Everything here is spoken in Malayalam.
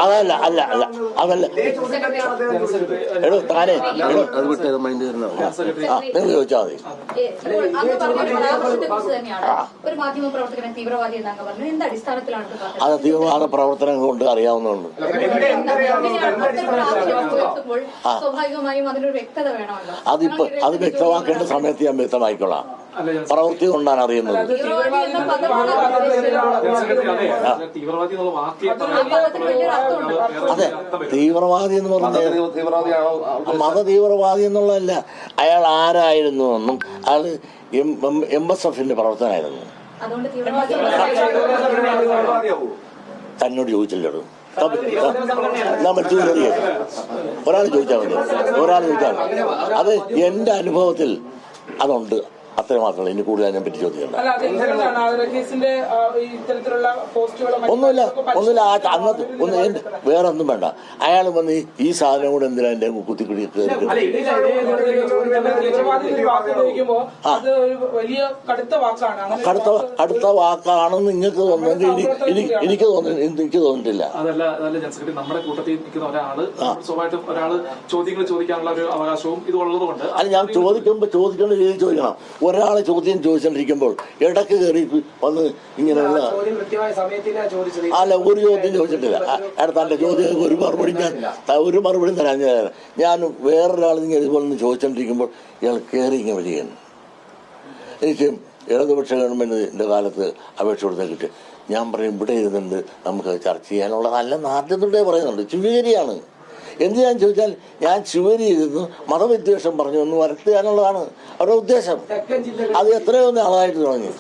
അതല്ല അല്ല അല്ല അതല്ല എടോ താനെ അത് വിട്ടത് മൈൻഡ് നിങ്ങൾ ചോദിച്ചാൽ മതി. അത് തീവ്രവാദ പ്രവർത്തനം കൊണ്ട് അറിയാവുന്നതുകൊണ്ട് അതിപ്പോ അത് വ്യക്തമാക്കേണ്ട സമയത്ത് ഞാൻ വ്യക്തമായിക്കൊള്ളാം. പ്രവൃത്തി കൊണ്ടാണ് അറിയുന്നത്. അതെ, തീവ്രവാദി എന്ന് പറഞ്ഞാൽ മത തീവ്രവാദി എന്നുള്ളതല്ല. അയാൾ ആരായിരുന്നു എന്നും അയാൾ MSFന്റെ പ്രവർത്തനമായിരുന്നു. തന്നോട് ചോദിച്ചില്ലടോ, ഒരാൾ ചോദിച്ചാൽ മതി, അത് എന്റെ അനുഭവത്തിൽ അതുണ്ട്, അത്ര മാത്രമല്ല. ഇനി കൂടുതൽ അതിനെ പറ്റി ചോദിക്കണ്ട. ഒന്നുമില്ല അന്നത്തെ വേറെ ഒന്നും വേണ്ട. അയാൾ വന്ന് ഈ സാധനം കൂടെ എന്തിനാ എന്റെ കുത്തിക്കുടി കടുത്ത വാക്കാണെന്ന് നിങ്ങൾക്ക് തോന്നുന്നത് എനിക്ക് തോന്നിയിട്ടില്ല. നമ്മുടെ കൂട്ടത്തിൽ നിൽക്കുന്ന ഒരാള് സ്വാഭാവികമായിട്ടും ഒരാള് ചോദ്യങ്ങൾ ചോദിക്കാനുള്ള ഒരു അവകാശവും ഇത് ഉള്ളതുകൊണ്ട് അത് ഞാൻ ചോദിക്കേണ്ട രീതിയിൽ ചോദിക്കണം. ഒരാളെ ചോദ്യം ചോദിച്ചോണ്ടിരിക്കുമ്പോൾ ഇടയ്ക്ക് കയറി വന്ന് ഇങ്ങനെയുള്ള അല്ല, ഒരു ചോദ്യം ചോദിച്ചിട്ടില്ല. തന്റെ ചോദ്യം ഒരു മറുപടി തരാൻ ഞാൻ വേറൊരാൾ ഇങ്ങനെ ഇതുപോലെ ചോദിച്ചോണ്ടിരിക്കുമ്പോൾ ഇയാൾ കയറി ഇങ്ങനെ വരികയാണ്. എനിക്ക് ഇടതുപക്ഷ ഗവൺമെന്റിന്റെ കാലത്ത് അപേക്ഷ കൊടുത്തിട്ട് ഞാൻ പറയും ഇവിടെ ഇരുന്നുണ്ട് നമുക്ക് ചർച്ച ചെയ്യാനുള്ള നല്ല നാട്യത്തിലൂടെ പറയുന്നുണ്ട്. ശിവഗിരിയാണ്. എന്ത് ഞാൻ ചോദിച്ചാൽ ഞാൻ ശിവഗിരി ഇരുന്നു മതവിദ്വേഷം പറഞ്ഞു ഒന്ന് വരട്ടുക എന്നുള്ളതാണ് അവരുടെ ഉദ്ദേശം. അത് എത്രയോ നാളായിട്ട് തുടങ്ങി.